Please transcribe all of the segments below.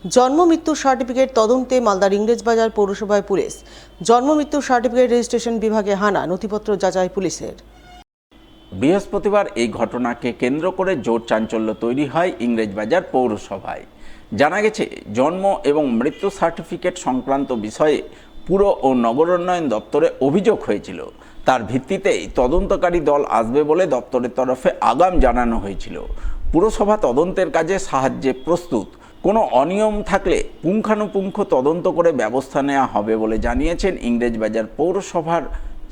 জন্ম মৃত্যু সার্টিফিকেট তদন্তে মালদার ইংরেজবাজার পৌরসভায় পুলিশ। জন্ম মৃত্যু সার্টিফিকেট রেজিস্ট্রেশন বিভাগে হানা, নথিপত্র যাচাই পুলিশের। বৃহস্পতিবার এই ঘটনাকে কেন্দ্র করে জোর চাঞ্চল্য তৈরি হয় ইংরেজবাজার পৌরসভায়। জানা গেছে, জন্ম এবং মৃত্যু সার্টিফিকেট সংক্রান্ত বিষয়ে পুর ও নগরোন্নয়ন দপ্তরে অভিযোগ হয়েছিল। তার ভিত্তিতেই তদন্তকারী দল আসবে বলে দপ্তরের তরফে আগাম জানানো হয়েছিল। পুরসভা তদন্তের কাজে সাহায্যে প্রস্তুত। কোনো অনিয়ম থাকলে পুঙ্খানুপুঙ্খ তদন্ত করে ব্যবস্থা নেওয়া হবে বলে জানিয়েছেন ইংরেজবাজার পৌরসভার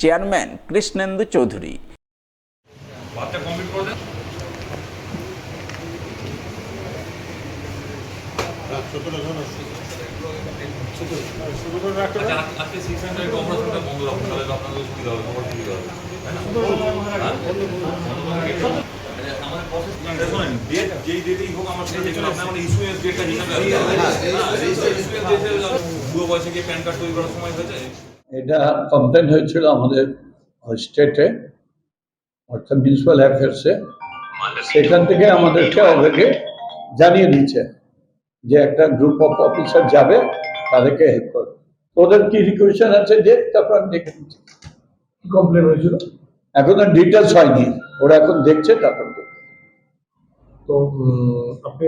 চেয়ারম্যান কৃষ্ণেন্দু চৌধুরী। এটা কমপ্লেন হয়েছিল আমাদের স্টেটে, অর্থাৎ মিউনিসিপ্যাল অ্যাফেয়ার্সে। সেখান থেকে আমাদেরকে অলরেডি জানিয়ে দিচ্ছে যে একটা গ্রুপ অফ অফিসার যাবে, তাদেরকে হেল্প করবে। ওদের কি রিকোয়েশন আছে যে তারপর আমি দেখে দিচ্ছি কি কমপ্লেন হয়েছিল। এখন আর ডিটেলস হয়নি, ওরা এখন দেখছে, তারপর তো আপনি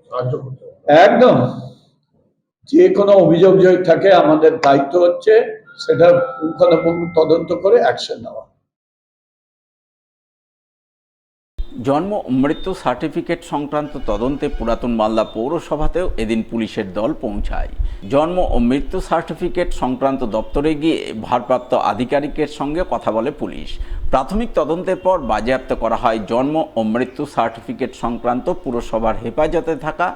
সাহায্য করতে একদম যে কোনো অভিযোগ যদি থাকে আমাদের দায়িত্ব হচ্ছে সেটা পুঙ্খানুপুঙ্খ তদন্ত করে অ্যাকশন নেওয়া। জন্ম ও মৃত্যু সার্টিফিকেট সংক্রান্ত তদন্তে পুরাতন মালদা পৌরসভাতেও এদিন পুলিশের দল পৌঁছায়। জন্ম ও মৃত্যু সার্টিফিকেট সংক্রান্ত দপ্তরে গিয়ে ভারপ্রাপ্ত আধিকারিকের সঙ্গে কথা বলে পুলিশ। প্রাথমিক তদন্তের পর বাজেয়াপ্ত করা হয় জন্ম ও মৃত্যু সার্টিফিকেট সংক্রান্ত পুরসভার হেফাজতে থাকা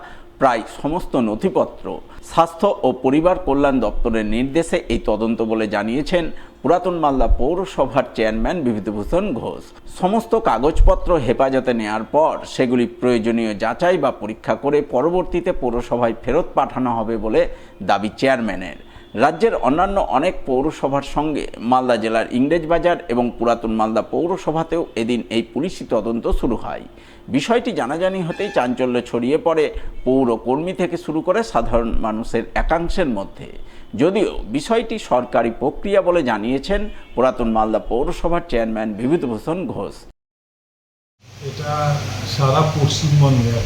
প্রায় সমস্ত নথিপত্র। স্বাস্থ্য ও পরিবার কল্যাণ দপ্তরের নির্দেশে এই তদন্ত বলে জানিয়েছেন পুরাতন মালদা পৌরসভার চেয়ারম্যান বিভূতিভূষণ ঘোষ। সমস্ত কাগজপত্র হেফাজতে নেওয়ার পর সেগুলি প্রয়োজনীয় যাচাই বা পরীক্ষা করে পরবর্তীতে পৌরসভায় ফেরত পাঠানো হবে বলে দাবি চেয়ারম্যানের। রাজ্যের অন্যান্য অনেক পৌরসভার সঙ্গে মালদা জেলার ইংরেজবাজার এবং পুরাতন মালদা পৌরসভাতেও এদিন এই পুলিশি তদন্ত শুরু হয়। বিষয়টি জানাজানি হতেই চাঞ্চল্য ছড়িয়ে পড়ে পৌর কর্মী থেকে শুরু করে সাধারণ মানুষের একাংশের মধ্যে। যদিও বিষয়টি সরকারি প্রক্রিয়া বলে জানিয়েছেন পুরাতন মালদা পৌরসভার চেয়ারম্যান বিভূতিভূষণ ঘোষ। এটা সারা পশ্চিমবঙ্গে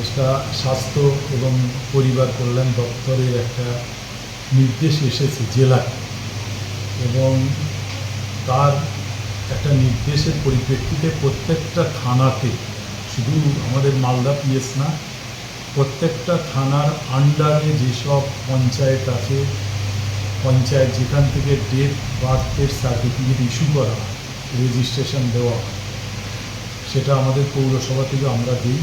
এটা স্বাস্থ্য এবং পরিবার কল্যাণ দপ্তরের একটা নির্দেশ এসেছে জেলায়, এবং তার একটা নির্দেশের পরিপ্রেক্ষিতে প্রত্যেকটা থানাতে, শুধু আমাদের মালদা পিএস না, প্রত্যেকটা থানার আন্ডারে যেসব পঞ্চায়েত আছে, পঞ্চায়েত যেখান থেকে ডেট বার্থের সার্টিফিকেট ইস্যু করা হয়, রেজিস্ট্রেশন দেওয়া হয়, সেটা আমাদের পৌরসভা থেকে আমরা দিই।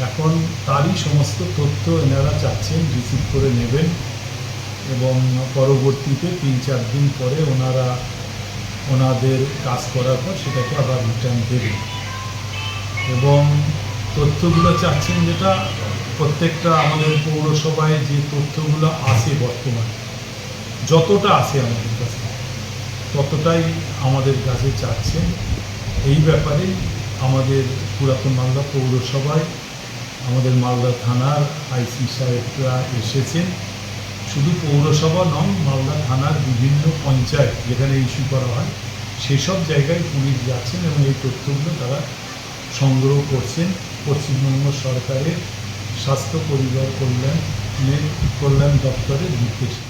এখন তারই সমস্ত তথ্য এনারা চাচ্ছেন রিসিভ করে নেবেন, এবং পরবর্তীতে 3-4 দিন পরে ওনাদের কাজ করার পর সেটাকে আবার রিটার্ন দেবেন। এবং তথ্যগুলো চাচ্ছেন যেটা প্রত্যেকটা আমাদের পৌরসভায় যে তথ্যগুলো আসে বর্তমানে, যতটা আসে আমাদের কাছে ততটাই আমাদের কাছে চাচ্ছেন। এই ব্যাপারে আমাদের পুরাতন মালদা পৌরসভায় আমাদের মালদা থানার আইসি সাহেবরা এসেছেন। শুধু পৌরসভা নন, মালদা থানার বিভিন্ন পঞ্চায়েত যেখানে ইস্যু করা হয় সেসব জায়গায় পুলিশ যাচ্ছেন এবং এই তথ্যগুলো তারা সংগ্রহ করছেন পশ্চিমবঙ্গ সরকারের স্বাস্থ্য পরিবার কল্যাণ দপ্তরের নির্দেশে।